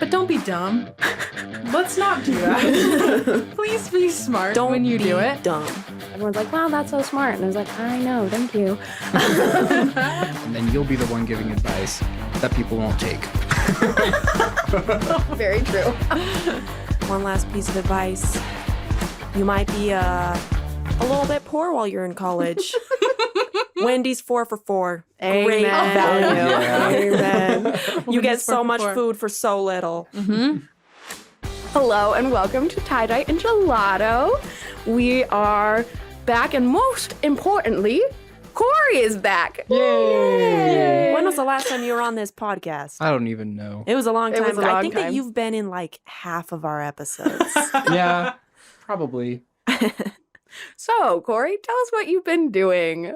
But don't be dumb. Let's not do that. Please be smart when you do it. Dumb. Everyone's like, wow, that's so smart. And I was like, I know, thank you. And then you'll be the one giving advice that people won't take. Very true. One last piece of advice. You might be a little bit poor while you're in college. Wendy's 4 for $4. Amen. Great value. Yeah. Amen. You get Wendy's 4 so for much $4. food for so little. Hello and welcome to Dye and Gelato. We are back, and most importantly, Cory is back. Yay! When was the last time you were on this podcast? I don't even know. It was a long It time was a ago. I long think that time. you've been in like half of our episodes. Yeah, probably. So, Cory, tell us what you've been doing.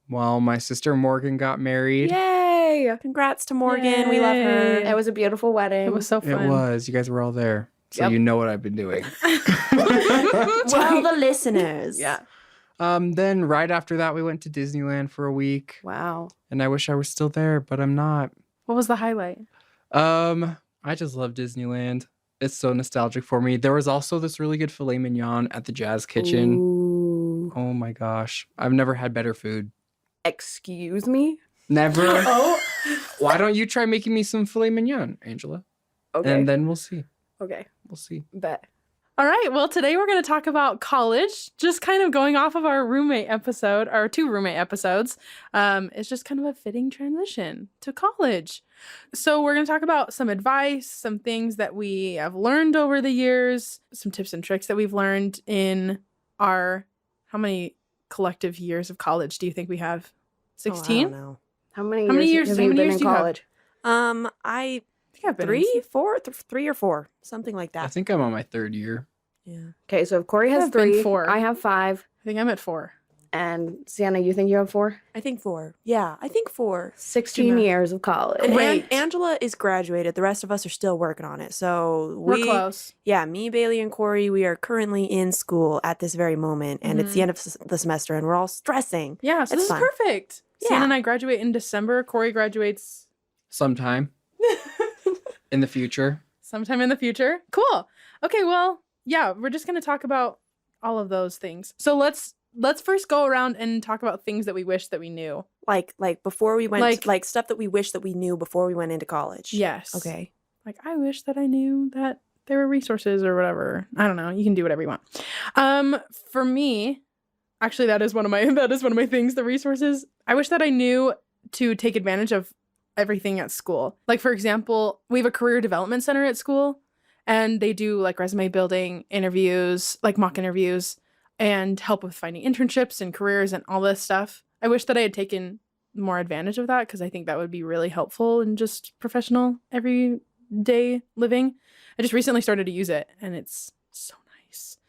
Well, my sister Morgan got married. Yay! Congrats to Morgan. We love her. It was a beautiful wedding. It was so fun. It was. You guys were all there. So Yep. you know what I've been doing. Tell the listeners. Yeah. Then right after that, we went to Disneyland for a week. Wow. And I wish I was still there, but I'm not. What was the highlight? I just love Disneyland. It's so nostalgic for me. There was also this really good filet mignon at the Jazz Kitchen. Ooh. Oh my gosh. I've never had better food. Excuse me? Never. Oh. Why don't you try making me some filet mignon, Angela? Okay. And then we'll see. Okay. We'll see. Bet. All right. Well, today we're going to talk about college, just kind of going off of our roommate episode, our 2 roommate episodes. It's just kind of a fitting transition to college. So we're going to talk about some advice, some things that we have learned over the years, some tips and tricks that we've learned in our, how many collective years of college do you think we have? 16? Oh, I don't know. How many How years have you been in do you have? college? I I think I've been in 3, 4, 3 or 4, something like I that. think I'm on my 3rd year. Yeah. Okay, so if Cory has I've been 3, 4. I have 5, I think I'm at 4. and Sienna, you think you have 4? I think 4. Yeah, I think 4. 16 math. years of college. And Great. Angela is graduated. The rest of us are still working on it. So We're close. Yeah, me, Baylee, and Cory, we are currently in school at this very moment, and it's the Mhm. end of the semester, and we're all stressing. Yeah, so It's this is fun. perfect. Yeah. Sienna and I graduate in December. Cory graduates Sometime in the future. sometime in the future. Cool. Okay, well, yeah, we're just going to talk about all of those things. So let's first go around and talk about things that we wish that we knew. Like before we went, Like- like stuff that we wish that we knew before we went into college. Yes. Okay. Like, I wish that I knew that there were resources or whatever. I don't know. You can do whatever you want. For me, actually, that is one of my things, the resources. I wish that I knew to take advantage of everything at school. Like, for example, we have a career development center at school, and they do like resume building, interviews, like mock interviews, and help with finding internships and careers and all this stuff. I wish that I had taken more advantage of that, because I think that would be really helpful in just professional everyday living. I just recently started to use it, and it's so nice.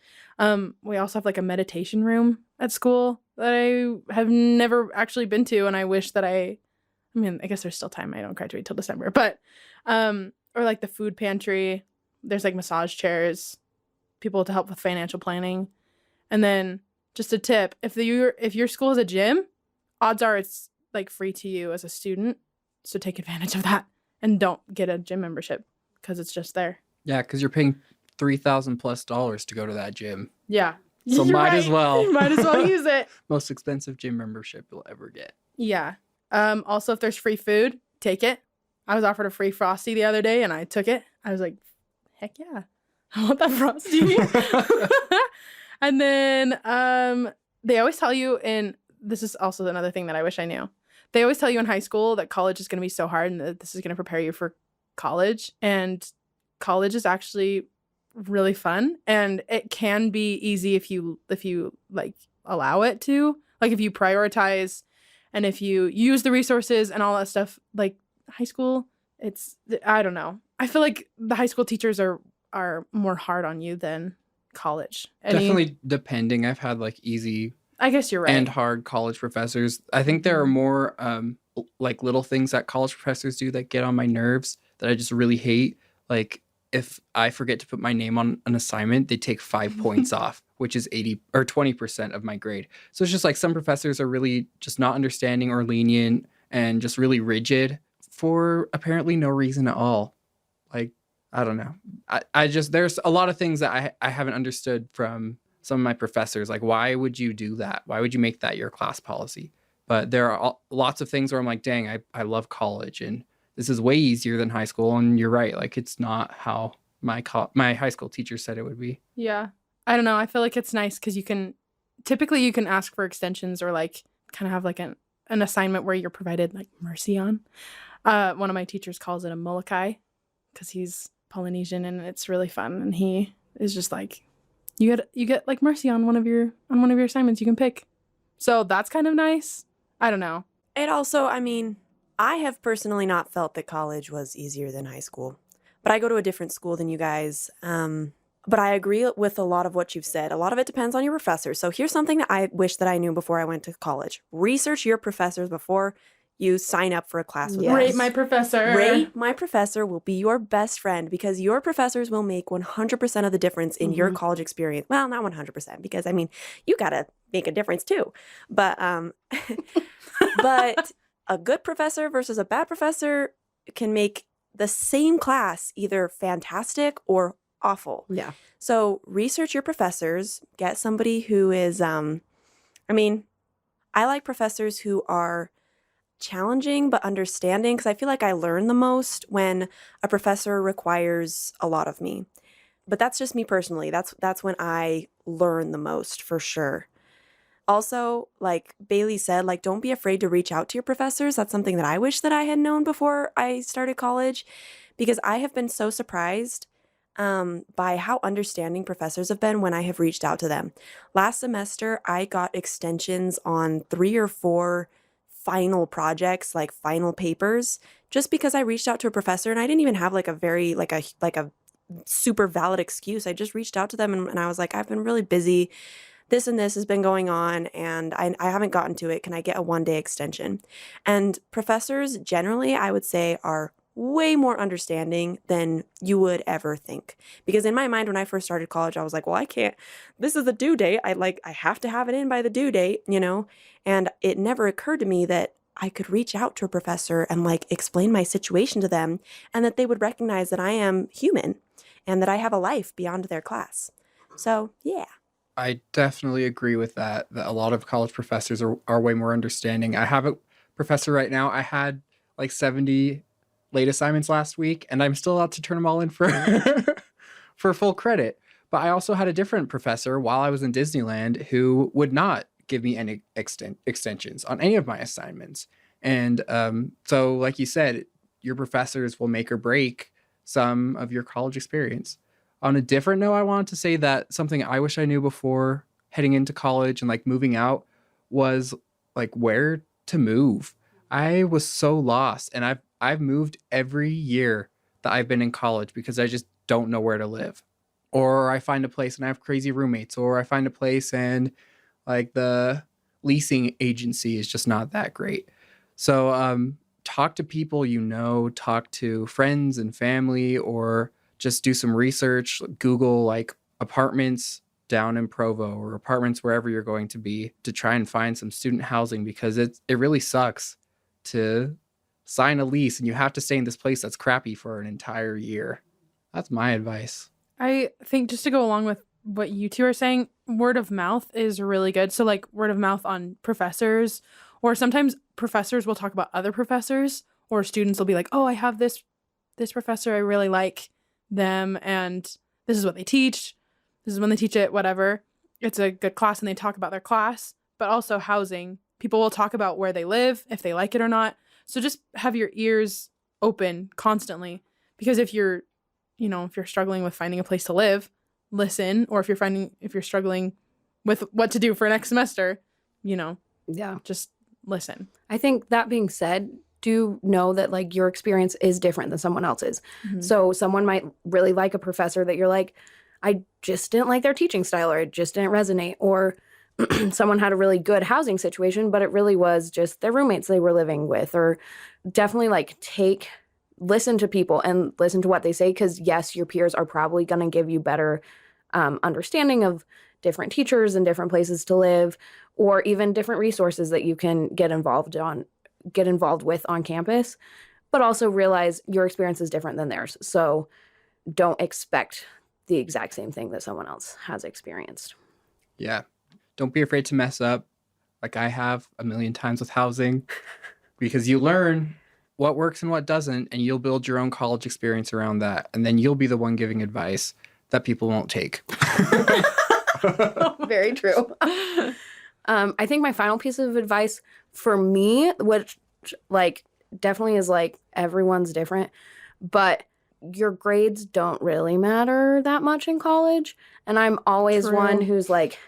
We also have like a meditation room at school that I have never actually been to, and I wish that I guess there's still time. I don't graduate till December, but or like the food pantry. There's like massage chairs, people to help with financial planning. And then just a tip, if your school has a gym, odds are it's like free to you as a student. So take advantage of that and don't get a gym membership because it's just there. Yeah, because you're paying $3,000+ to go to that gym. Yeah. So You're might as well. You might as well use it. Most expensive gym membership you'll ever get. Yeah. Also, if there's free food, take it. I was offered a free Frosty the other day and I took it. I was like, heck yeah. I want that Frosty. And then they always tell you this is also another thing that I wish I knew. They always tell you in high school that college is going to be so hard and that this is going to prepare you for college. And college is actually really fun, and it can be easy if you like allow it to. Like if you prioritize and if you use the resources and all that stuff. Like high school, I don't know. I feel like the high school teachers are more hard on you than college. Definitely depending. I've had like easy I guess you're right. and hard college professors. I think there are more like little things that college professors do that get on my nerves that I just really hate. Like if I forget to put my name on an assignment, they take 5 points off, which is 80 or 20% of my grade. So it's just like some professors are really just not understanding or lenient and just really rigid for apparently no reason at all. Like I don't know. I just, there's a lot of things that I haven't understood from some of my professors. Like, why would you do that? Why would you make that your class policy? But there are lots of things where I'm like, dang, I love college and this is way easier than high school. And you're right. Like, it's not how my high school teacher said it would be. Yeah. I don't know. I feel like it's nice because you can ask for extensions or like kind of have like an assignment where you're provided like mercy on. One of my teachers calls it a molokai because he's Polynesian and it's really fun. And he is just like, you get like mercy on one of your assignments you can pick. So that's kind of nice. I don't know. It also, I mean, I have personally not felt that college was easier than high school, but I go to a different school than you guys. But I agree with a lot of what you've said. A lot of it depends on your professor. So here's something that I wish that I knew before I went to college. Research your professors before you sign up for a class with Yes. us. Rate my professor. Rate my professor will be your best friend because your professors will make 100% of the difference in your college experience. Well, not 100% because, I mean, you got to make a difference too. But but a good professor versus a bad professor can make the same class either fantastic or awful. Yeah. So research your professors. Get somebody who is, I mean, I like professors who are challenging but understanding because I feel like I learn the most when a professor requires a lot of me. But that's just me personally. That's when I learn the most for sure. Also, like Baylee said, like don't be afraid to reach out to your professors. That's something that I wish that I had known before I started college because I have been so surprised by how understanding professors have been when I have reached out to them. Last semester, I got extensions on 3 or 4 final projects, like final papers, just because I reached out to a professor and I didn't even have like a very like a super valid excuse. I just reached out to them and I was like, I've been really busy. This and this has been going on and I haven't gotten to it. Can I get a 1-day extension? And professors generally, I would say, are way more understanding than you would ever think. Because in my mind, when I first started college, I was like, well, I can't, this is the due date. I have to have it in by the due date, you know? And it never occurred to me that I could reach out to a professor and like explain my situation to them and that they would recognize that I am human and that I have a life beyond their class. So, yeah. I definitely agree with that a lot of college professors are way more understanding. I have a professor right now. I had like 70 late assignments last week, and I'm still allowed to turn them all in for for full credit. But I also had a different professor while I was in Disneyland who would not give me any extensions on any of my assignments. And so, like you said, your professors will make or break some of your college experience. On a different note, I wanted to say that something I wish I knew before heading into college and like moving out was like where to move. I was so lost, and I've moved every year that I've been in college because I just don't know where to live. Or I find a place and I have crazy roommates, or I find a place and like the leasing agency is just not that great. So talk to people you know, talk to friends and family, or just do some research. Google like apartments down in Provo or apartments wherever you're going to be to try and find some student housing, because it really sucks to sign a lease and you have to stay in this place that's crappy for an entire year. That's my advice. I think just to go along with what you two are saying, word of mouth is really good. So like word of mouth on professors, or sometimes professors will talk about other professors, or students will be like, oh, I have this professor, I really like them, and this is what they teach. This is when they teach it, whatever. It's a good class and they talk about their class, but also housing. People will talk about where they live, if they like it or not. So just have your ears open constantly, because if you're struggling with finding a place to live, listen. Or if you're struggling with what to do for next semester, Yeah. just listen. I think that being said, do know that like your experience is different than someone else's. Mhm. So someone might really like a professor that you're like, I just didn't like their teaching style, or it just didn't resonate. Or someone had a really good housing situation, but it really was just their roommates they were living with. Or definitely like listen to people and listen to what they say, because yes, your peers are probably going to give you better understanding of different teachers and different places to live, or even different resources that you can get involved with on campus. But also realize your experience is different than theirs. So don't expect the exact same thing that someone else has experienced. Yeah. Don't be afraid to mess up like I have a million times with housing, because you learn what works and what doesn't, and you'll build your own college experience around that. And then you'll be the one giving advice that people won't take. Very true. I think my final piece of advice for me, which like definitely is like everyone's different, but your grades don't really matter that much in college. And I'm always True. one who's like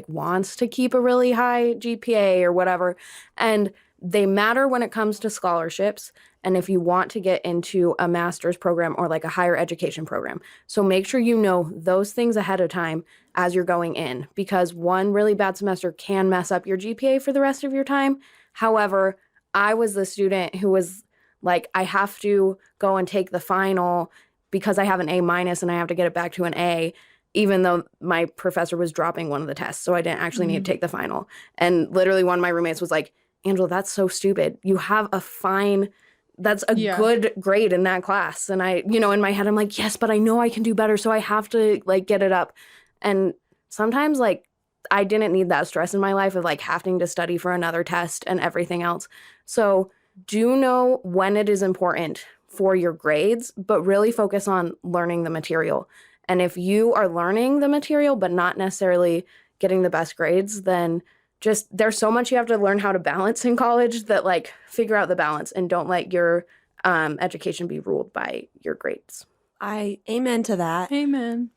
wants to keep a really high GPA or whatever. And they matter when it comes to scholarships and if you want to get into a master's program or like a higher education program. So make sure you know those things ahead of time as you're going in, because one really bad semester can mess up your GPA for the rest of your time. However, I was the student who was like, I have to go and take the final because I have an A- and I have to get it back to an A, even though my professor was dropping one of the tests. So I didn't actually need to take the final. And literally one of my roommates was like, Angela, that's so stupid. You have a fine, that's a good grade in that class. And I, in my head, I'm like, yes, but I know I can do better. So I have to like get it up. And sometimes like I didn't need that stress in my life of like having to study for another test and everything else. So do know when it is important for your grades, but really focus on learning the material. And if you are learning the material, but not necessarily getting the best grades, then just there's so much you have to learn how to balance in college that like figure out the balance and don't let your education be ruled by your grades. I amen to that. Amen.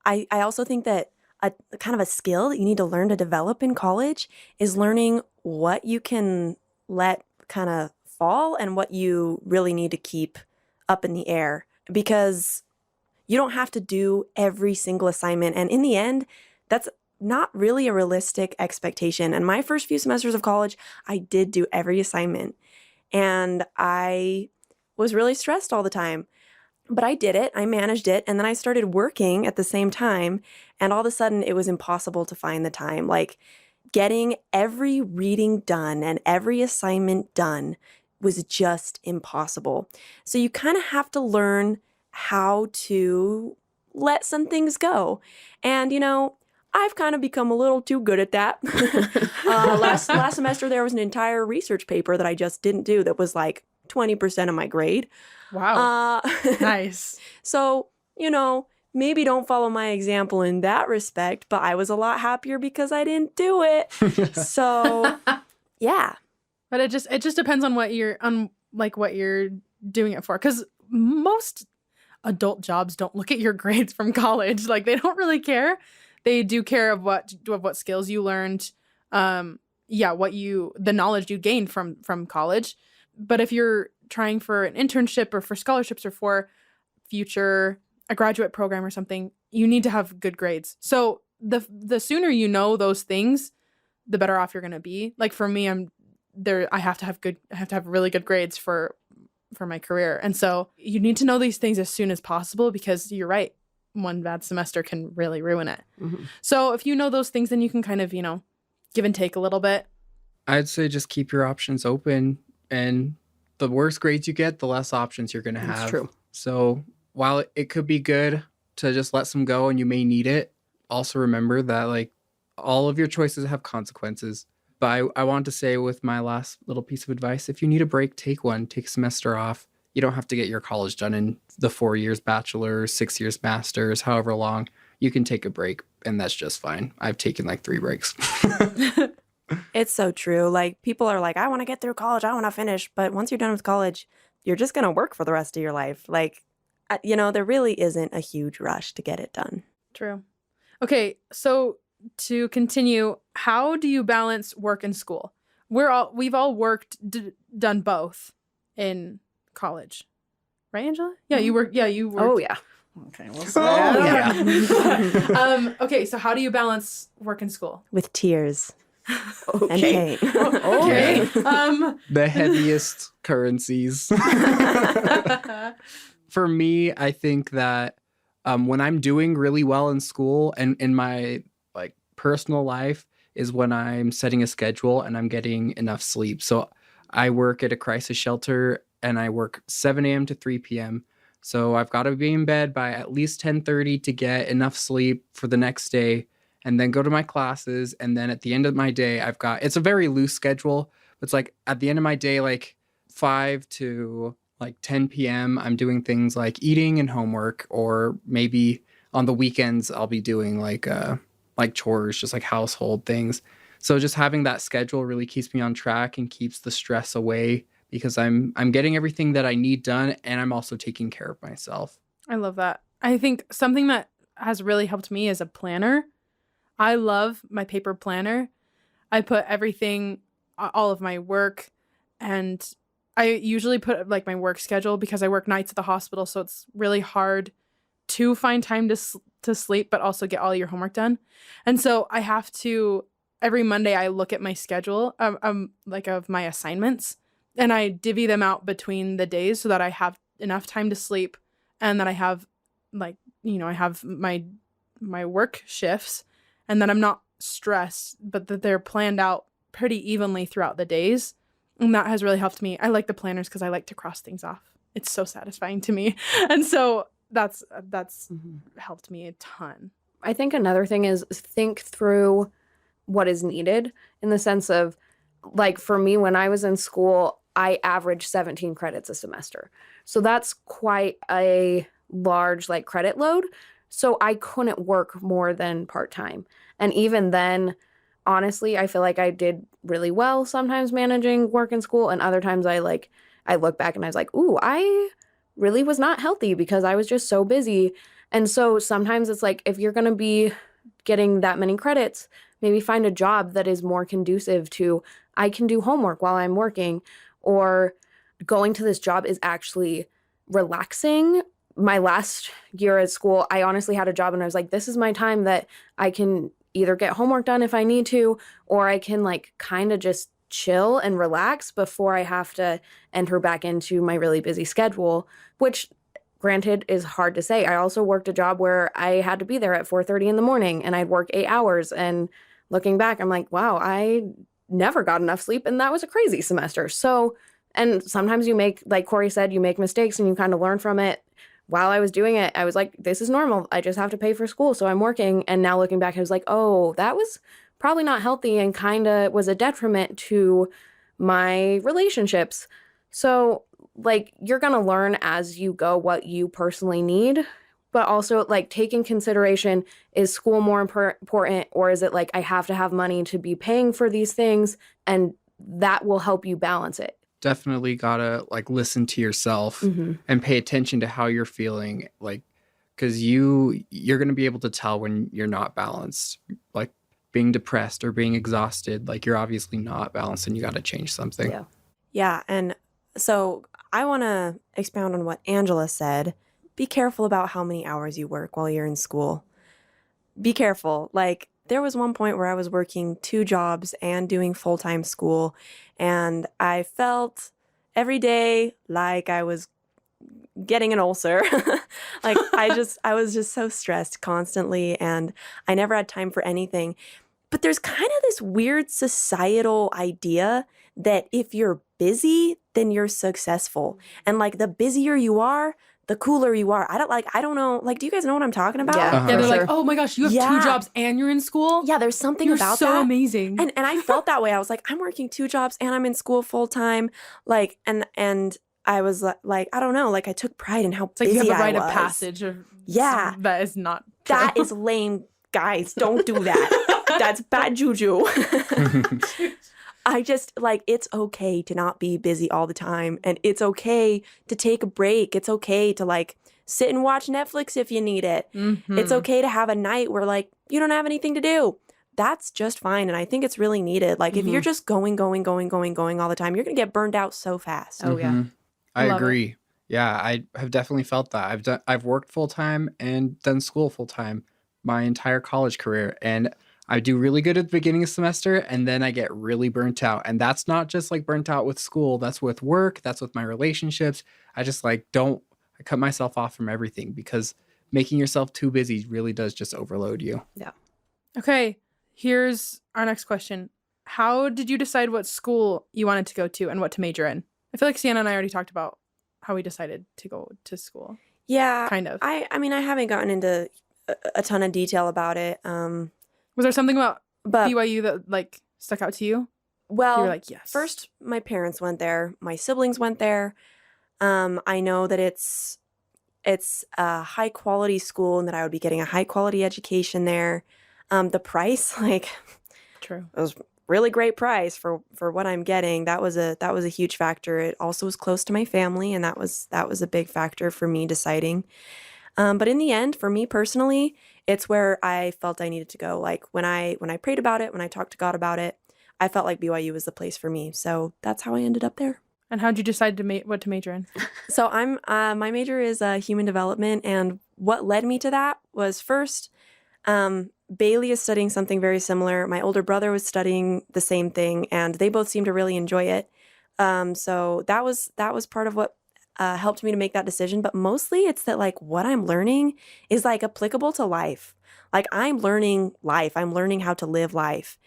I also think that a kind of a skill that you need to learn to develop in college is learning what you can let kind of fall and what you really need to keep up in the air, because you don't have to do every single assignment. And in the end, that's not really a realistic expectation. And my first few semesters of college, I did do every assignment and I was really stressed all the time. But I did it, I managed it, and then I started working at the same time, and all of a sudden it was impossible to find the time. Like getting every reading done and every assignment done was just impossible. So you kind of have to learn how to let some things go. And, I've kind of become a little too good at that. Last semester, there was an entire research paper that I just didn't do that was like 20% of my grade. Wow. Nice. So, maybe don't follow my example in that respect, but I was a lot happier because I didn't do it. So, yeah. But it just depends on what you're doing it for. Because most adult jobs don't look at your grades from college. Like they don't really care. They do care of what skills you learned. The knowledge you gained from college. But if you're trying for an internship or for scholarships or for a graduate program or something, you need to have good grades. So the sooner you know those things, the better off you're going to be. Like for me, I have to have really good grades for my career. And so you need to know these things as soon as possible, because you're right, one bad semester can really ruin it. Mm-hmm. So if you know those things, then you can kind of, give and take a little bit. I'd say just keep your options open, and the worse grades you get, the less options you're going to have. That's true. So while it could be good to just let some go and you may need it, also remember that like all of your choices have consequences. But I want to say with my last little piece of advice, if you need a break, take one, take a semester off. You don't have to get your college done in the 4 years bachelor's, 6 years master's, however long. You can take a break, and that's just fine. I've taken like 3 breaks. It's so true. Like people are like, I want to get through college, I want to finish. But once you're done with college, you're just going to work for the rest of your life. Like, there really isn't a huge rush to get it done. True. Okay, so to continue, how do you balance work and school? We've all done both in college, right, Angela? Yeah, you worked. Oh yeah. Okay. Okay, so how do you balance work and school? With tears and Okay. pain. Okay. The heaviest currencies. For me, I think that when I'm doing really well in school and in my like personal life is when I'm setting a schedule and I'm getting enough sleep. So I work at a crisis shelter and I work 7 a.m. to 3 p.m. So I've got to be in bed by at least 10:30 to get enough sleep for the next day, and then go to my classes. And then at the end of my day, it's a very loose schedule. It's like at the end of my day, like 5 to like 10 p.m., I'm doing things like eating and homework, or maybe on the weekends I'll be doing like chores, just like household things. So just having that schedule really keeps me on track and keeps the stress away, because I'm getting everything that I need done, and I'm also taking care of myself. I love that. I think something that has really helped me is a planner. I love my paper planner. I put everything, all of my work, and I usually put like my work schedule because I work nights at the hospital, so it's really hard to find time to sleep, but also get all your homework done. And so I have to, every Monday I look at my schedule like of my assignments, and I divvy them out between the days so that I have enough time to sleep, and that I have like, I have my work shifts, and that I'm not stressed, but that they're planned out pretty evenly throughout the days. And that has really helped me. I like the planners because I like to cross things off. It's so satisfying to me. And so that's helped me a ton. I think another thing is think through what is needed, in the sense of, like, for me, when I was in school, I averaged 17 credits a semester. So that's quite a large like credit load. So I couldn't work more than part-time. And even then, honestly, I feel like I did really well sometimes managing work and school, and other times I look back and I was like, ooh, I really was not healthy because I was just so busy. And so sometimes it's like, if you're going to be getting that many credits, maybe find a job that is more conducive to, I can do homework while I'm working, or going to this job is actually relaxing. My last year at school, I honestly had a job and I was like, this is my time that I can either get homework done if I need to, or I can like kind of just chill and relax before I have to enter back into my really busy schedule, which granted is hard to say. I also worked a job where I had to be there at 4:30 in the morning and I'd work 8 hours. And looking back, I'm like, wow, I never got enough sleep. And that was a crazy semester. So, and sometimes you make, like Cory said, you make mistakes and you kind of learn from it. While I was doing it, I was like, this is normal. I just have to pay for school, so I'm working. And now looking back, I was like, oh, that was probably not healthy and kind of was a detriment to my relationships. So, like, you're going to learn as you go what you personally need, but also, like, take in consideration, is school more important, or is it like I have to have money to be paying for these things? And that will help you balance it. Definitely gotta like listen to yourself and pay attention to how you're feeling, like, because you're gonna be able to tell when you're not balanced, like being depressed or being exhausted. Like, you're obviously not balanced and you gotta change something. Yeah. And so I want to expound on what Angela said. Be careful about how many hours you work while you're in school. Be careful. Like, there was one point where I was working 2 jobs and doing full-time school, and I felt every day like I was getting an ulcer. Like, I was just so stressed constantly, and I never had time for anything. But there's kind of this weird societal idea that if you're busy, then you're successful. And like, the busier you are, the cooler you are. I don't know. Like, do you guys know what I'm talking about? Yeah. Yeah, they're sure. like, oh my gosh, you have 2 jobs and you're in school? Yeah, there's something You're about so that. amazing. And I felt that way. I was like, I'm working 2 jobs and I'm in school full time. Like, and I was like, I don't know. Like, I took pride in how It's like busy you have a rite I of was. passage. Yeah. That is not true. That is lame, guys. Don't do that. That's bad juju. I just, like, it's okay to not be busy all the time. And it's okay to take a break. It's okay to, like, sit and watch Netflix if you need it. It's okay to have a night where, like, you don't have anything to do. That's just fine. And I think it's really needed. Like, if you're just going all the time, you're going to get burned out so fast. Oh, yeah. I Love agree. Yeah, I have definitely felt that. I've worked full time and done school full time my entire college career, and I do really good at the beginning of the semester, and then I get really burnt out. And that's not just like burnt out with school. That's with work. That's with my relationships. I just I cut myself off from everything, because making yourself too busy really does just overload you. Yeah. Okay, here's our next question. How did you decide what school you wanted to go to and what to major in? I feel like Sienna and I already talked about how we decided to go to school. Yeah. Kind of. I mean, I haven't gotten into a ton of detail about it. Was there something about But BYU that like stuck out to you? well, You were like, yes. first, my parents went there. My siblings went there. I know that it's a high quality school and that I would be getting a high quality education there. The price, like, True. it was really great price for what I'm getting. That was a huge factor. It also was close to my family, and that was a big factor for me deciding. But in the end, for me personally, it's where I felt I needed to go. Like when I prayed about it, when I talked to God about it, I felt like BYU was the place for me. So that's how I ended up there. And how'd you decide to what to major in? So I'm my major is human development, and what led me to that was first, Baylee is studying something very similar. My older brother was studying the same thing, and they both seemed to really enjoy it. So that was part of what helped me to make that decision. But mostly, it's that like what I'm learning is like applicable to life. Like I'm learning life. I'm learning how to live life.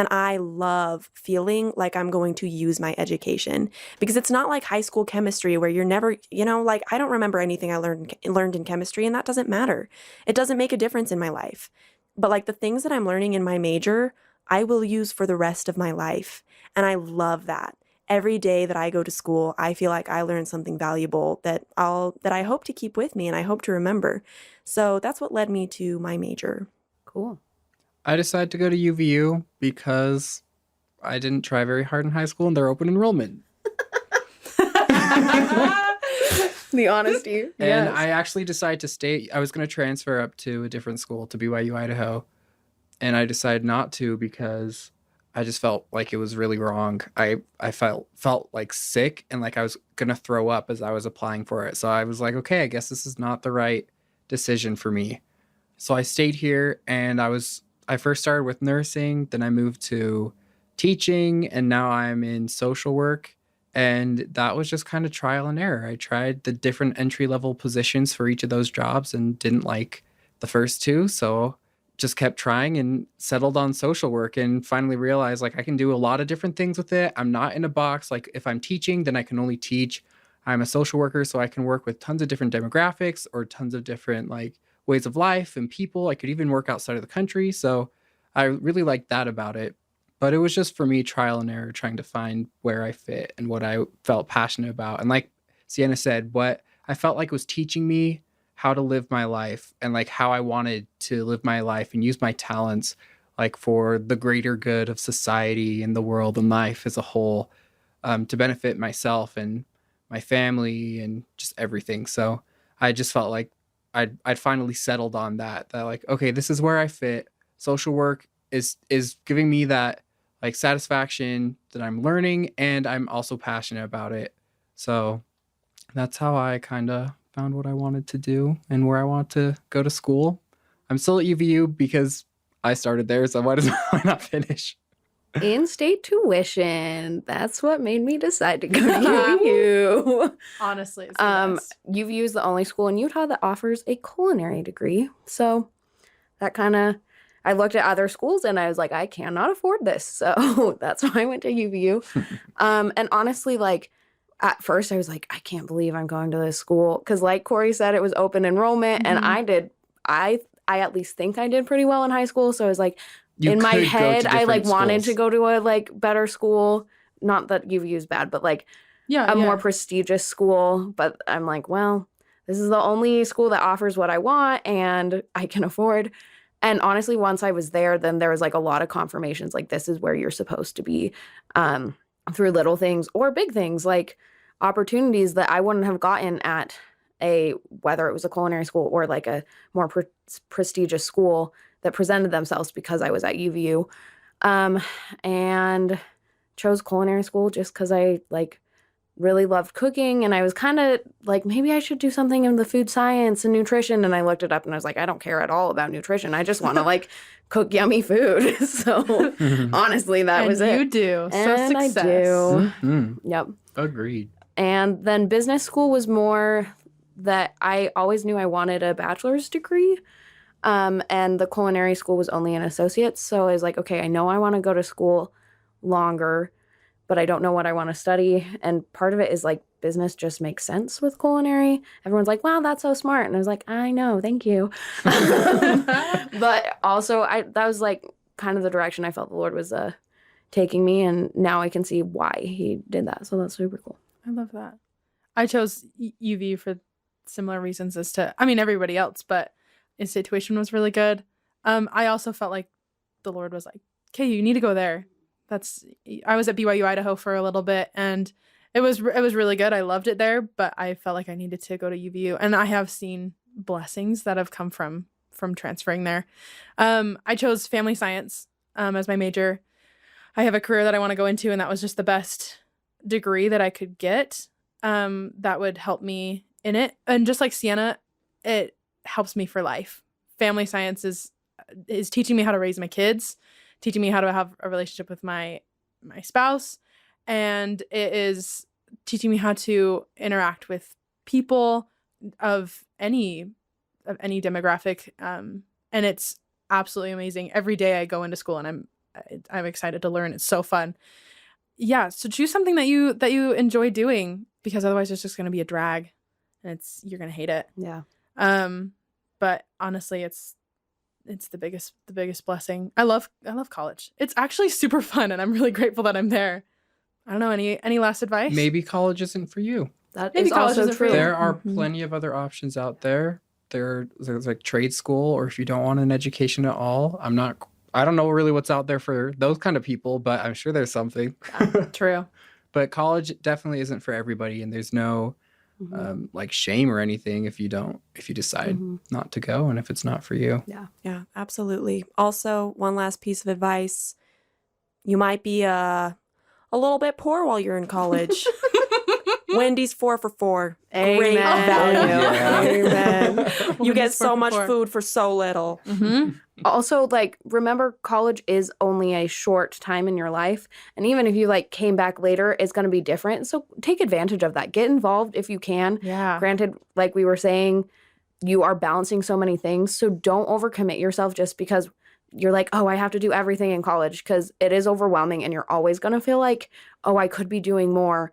And I love feeling like I'm going to use my education, because it's not like high school chemistry where you're never, like I don't remember anything I learned in chemistry, and that doesn't matter. It doesn't make a difference in my life. But like the things that I'm learning in my major, I will use for the rest of my life. And I love that. Every day that I go to school, I feel like I learned something valuable that I hope to keep with me and I hope to remember. So that's what led me to my major. Cool. I decided to go to UVU because I didn't try very hard in high school and they're open enrollment. The honesty. And Yes. I actually decided to stay. I was going to transfer up to a different school, to BYU Idaho. And I decided not to because I just felt like it was really wrong. I felt like sick and like I was going to throw up as I was applying for it. So I was like, okay, I guess this is not the right decision for me. So I stayed here, and I first started with nursing, then I moved to teaching, and now I'm in social work. And that was just kind of trial and error. I tried the different entry-level positions for each of those jobs and didn't like the first two. So just kept trying and settled on social work, and finally realized like I can do a lot of different things with it. I'm not in a box. Like if I'm teaching, then I can only teach. I'm a social worker, so I can work with tons of different demographics or tons of different like ways of life and people. I could even work outside of the country. So I really liked that about it. But it was just for me trial and error, trying to find where I fit and what I felt passionate about. And like Sienna said, what I felt like was teaching me how to live my life and like how I wanted to live my life and use my talents like for the greater good of society and the world and life as a whole, to benefit myself and my family and just everything. So I just felt like I'd finally settled on that like, okay, this is where I fit. Social work is giving me that like satisfaction that I'm learning, and I'm also passionate about it. So that's how I kind of found what I wanted to do and where I want to go to school. I'm still at UVU because I started there, so why not finish? In-state tuition. That's what made me decide to go to UVU. Honestly, it's the best. UVU is the only school in Utah that offers a culinary degree. So that kind of, I looked at other schools and I was like, I cannot afford this. So that's why I went to UVU. And honestly, like at first I was like, I can't believe I'm going to this school. Because like Cory said, it was open enrollment. Mhm. And I at least think I did pretty well in high school. So I was like, You in my could go to head, I like different wanted to schools. go to a like better school. Not that UVU is bad, but like Yeah, a more prestigious school. But I'm like, well, this is the only school that offers what I want and I can afford. And honestly, once I was there, then there was like a lot of confirmations, like this is where you're supposed to be, through little things or big things, like opportunities that I wouldn't have gotten at whether it was a culinary school or like a more prestigious school that presented themselves because I was at UVU, and chose culinary school just because I like really loved cooking, and I was kind of like, maybe I should do something in the food science and nutrition, and I looked it up and I was like, I don't care at all about nutrition. I just want to like cook yummy food. So honestly, that was you it. do. So And I success. do. Mhm. Yep. Agreed. And then business school was more that I always knew I wanted a bachelor's degree. And the culinary school was only an associate's. So I was like, okay, I know I want to go to school longer, but I don't know what I want to study. And part of it is like business just makes sense with culinary. Everyone's like, wow, that's so smart. And I was like, I know, thank you. But also that was like kind of the direction I felt the Lord was taking me. And now I can see why he did that. So that's super cool. I love that. I chose UV for similar reasons as to, I mean, everybody else, but his situation was really good. I also felt like the Lord was like, okay, you need to go there. I was at BYU Idaho for a little bit, and it was really good. I loved it there, but I felt like I needed to go to UVU, and I have seen blessings that have come from transferring there. I chose family science as my major. I have a career that I want to go into, and that was just the best degree that I could get that would help me in it. And just like Sienna, it helps me for life. Family science is teaching me how to raise my kids, teaching me how to have a relationship with my spouse, and it is teaching me how to interact with people of any demographic, and it's absolutely amazing. Every day I go into school and I'm excited to learn. It's so fun. Yeah, so choose something that you enjoy doing, because otherwise it's just going to be a drag, and you're going to hate it. Yeah. But honestly, it's the biggest blessing. I love college. It's actually super fun, and I'm really grateful that I'm there. I don't know, any last advice? Maybe college isn't for you. That Maybe is college also isn't for true. you. There are plenty of other options out there. There's like trade school, or if you don't want an education at all, I don't know really what's out there for those kind of people, but I'm sure there's something. True. But college definitely isn't for everybody, and there's no like shame or anything if you decide not to go, and if it's not for you. Yeah, absolutely. Also, one last piece of advice. You might be a little bit poor while you're in college. Wendy's 4 for $4. Great Amen. value. Yeah. Amen. You get Wendy's 4 so for much $4. food for so little. Mm-hmm. Also, like, remember, college is only a short time in your life. And even if you, like, came back later, it's going to be different. So take advantage of that. Get involved if you can. Yeah. Granted, like we were saying, you are balancing so many things. So don't overcommit yourself just because you're like, oh, I have to do everything in college, because it is overwhelming and you're always going to feel like, oh, I could be doing more.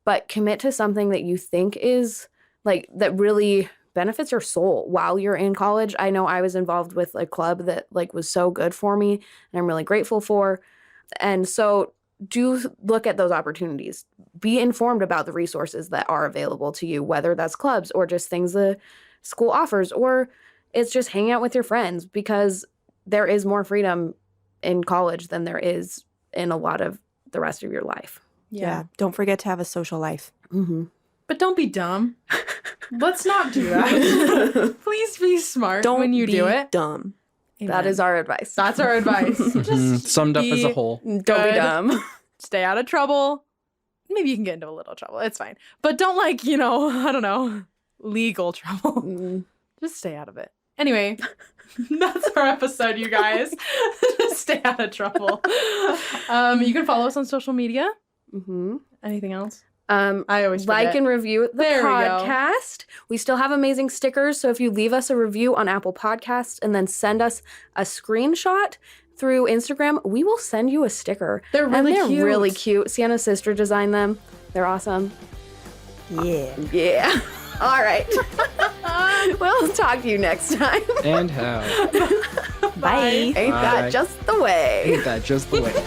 But commit to something that you think is, like, that really benefits your soul while you're in college. I know I was involved with a club that, like, was so good for me, and I'm really grateful for. And so do look at those opportunities. Be informed about the resources that are available to you, whether that's clubs or just things the school offers, or it's just hanging out with your friends, because there is more freedom in college than there is in a lot of the rest of your life. Yeah. Don't forget to have a social life. Mm-hmm. But don't be dumb. Let's not do that. Please be smart when you do it. Dumb. That is our advice. That's our advice. Just Summed up as a be whole. Don't be good. dumb. Stay out of trouble. Maybe you can get into a little trouble. It's fine. But don't, like, I don't know, legal trouble. Mm. Just stay out of it. Anyway, that's our episode, you guys. Just stay out of trouble. You can follow us on social media. Mm-hmm. Anything else? I always like forget. and review the There we go. podcast. We still have amazing stickers, so if you leave us a review on Apple Podcasts and then send us a screenshot through Instagram, we will send you a sticker. They're really and they're cute. really cute. Sienna's sister designed them. They're awesome. Yeah. Yeah. All right. We'll talk to you next time. And how? Bye. Ain't Bye. that just the way? Ain't that just the way?